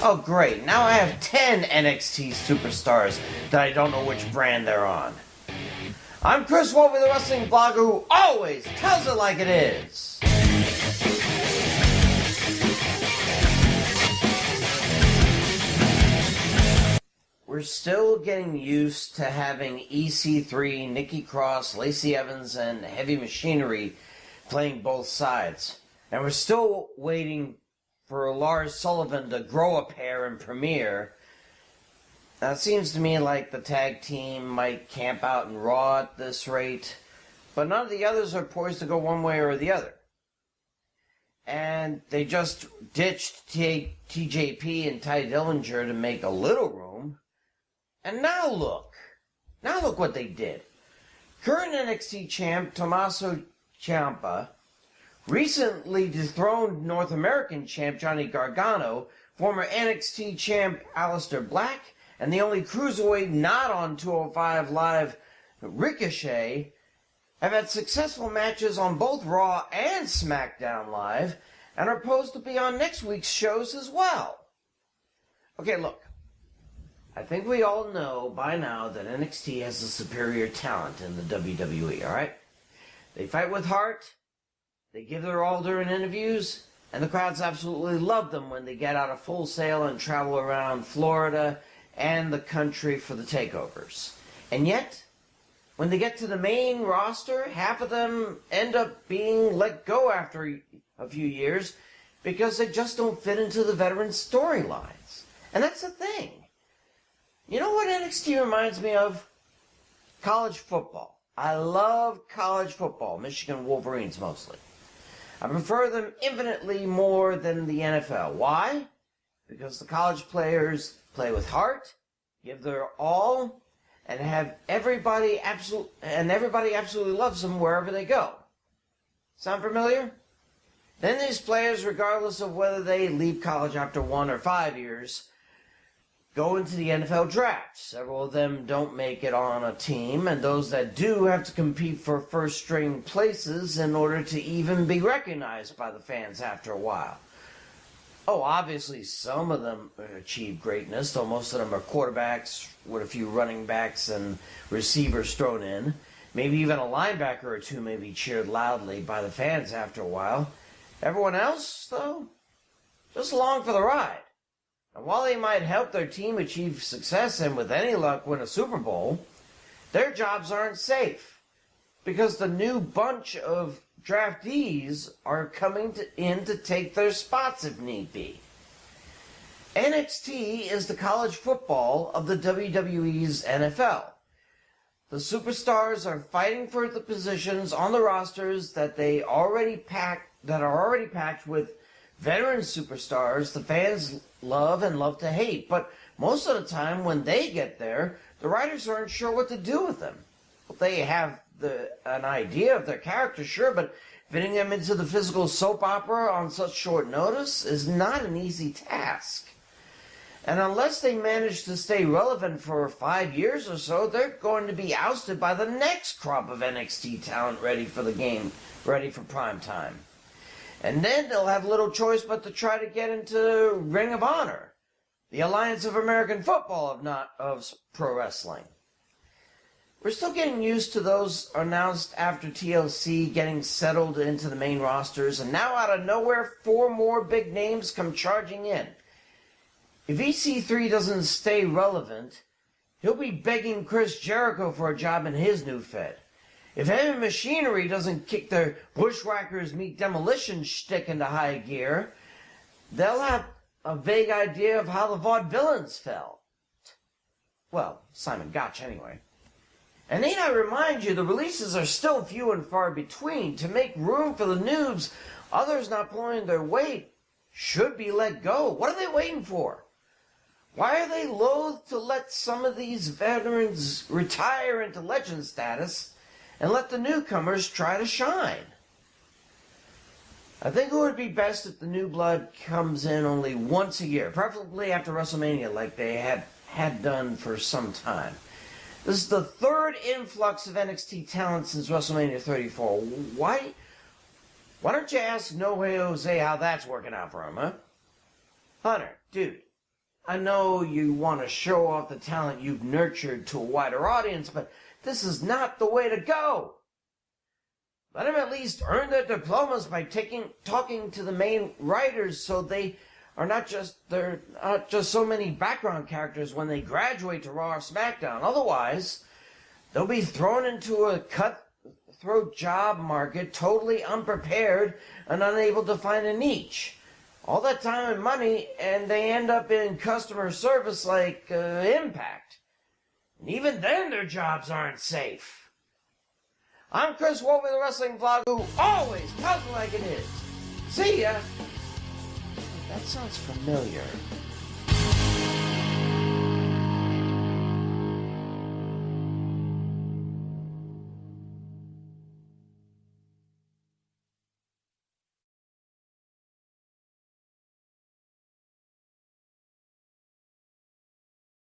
Oh great, now I have 10 NXT superstars that I don't know which brand they're on. I'm Chris Wolvie, the wrestling blogger who always tells it like it is. We're still getting used to having EC3, Nikki Cross, Lacey Evans, and Heavy Machinery playing both sides. And we're still waiting for Lars Sullivan to grow a pair and premiere. Now, it seems to me like the tag team might camp out in Raw at this rate, but none of the others are poised to go one way or the other. And they just ditched TJP and Ty Dillinger to make a little room. And now look what they did. Current NXT champ Tommaso Ciampa recently dethroned North American champ Johnny Gargano, former NXT champ Aleister Black, and the only cruiserweight not on 205 Live, Ricochet, have had successful matches on both Raw and SmackDown Live, and are posed to be on next week's shows as well. Okay, look. I think we all know by now that NXT has the superior talent in the WWE, alright? They fight with heart, they give their all during interviews, and the crowds absolutely love them when they get out of Full Sail and travel around Florida and the country for the takeovers. And yet, when they get to the main roster, half of them end up being let go after a few years because they just don't fit into the veteran storylines. And that's the thing. You know what NXT reminds me of? College football. I love college football, Michigan Wolverines mostly. I prefer them infinitely more than the NFL. Why? Because the college players play with heart, give their all, and everybody absolutely loves them wherever they go. Sound familiar? Then these players, regardless of whether they leave college after 1 or 5 years, go into the NFL draft. Several of them don't make it on a team, and those that do have to compete for first-string places in order to even be recognized by the fans after a while. Oh, obviously some of them achieve greatness, though most of them are quarterbacks with a few running backs and receivers thrown in. Maybe even a linebacker or two may be cheered loudly by the fans after a while. Everyone else, though, just along for the ride. And while they might help their team achieve success and with any luck win a Super Bowl, their jobs aren't safe because the new bunch of draftees are coming in to take their spots if need be. NXT is the college football of the WWE's NFL. The superstars are fighting for the positions on the rosters that are already packed with veteran superstars the fans love and love to hate. But most of the time when they get there, the writers aren't sure what to do with them. They have an idea of their character, sure, but fitting them into the physical soap opera on such short notice is not an easy task. And unless they manage to stay relevant for 5 years or so, they're going to be ousted by the next crop of NXT talent ready for the game, ready for prime time. And then they'll have little choice but to try to get into Ring of Honor, the Alliance of American Football of pro wrestling. We're still getting used to those announced after TLC getting settled into the main rosters, and now out of nowhere, 4 more big names come charging in. If EC3 doesn't stay relevant, he'll be begging Chris Jericho for a job in his new Fed. If Heavy Machinery doesn't kick their Bushwhackers meet Demolition shtick into high gear, they'll have a vague idea of how the Vaudevillains felt. Well, Simon Gotch anyway. And need I remind you, the releases are still few and far between. To make room for the noobs, others not pulling their weight should be let go. What are they waiting for? Why are they loath to let some of these veterans retire into legend status and let the newcomers try to shine? I think it would be best if the new blood comes in only once a year, preferably after WrestleMania like they had done for some time. This is the 3rd influx of NXT talent since WrestleMania 34. Why don't you ask No Way Jose how that's working out for him, huh? Hunter, dude, I know you want to show off the talent you've nurtured to a wider audience, but this is not the way to go. Let them at least earn their diplomas by talking to the main writers so they're not just so many background characters when they graduate to Raw or SmackDown. Otherwise, they'll be thrown into a cutthroat job market totally unprepared and unable to find a niche. All that time and money, and they end up in customer service like Impact. And even then, their jobs aren't safe. I'm Chris Wolvie, the wrestling vlog, who always tells it like it is. See ya! That sounds familiar.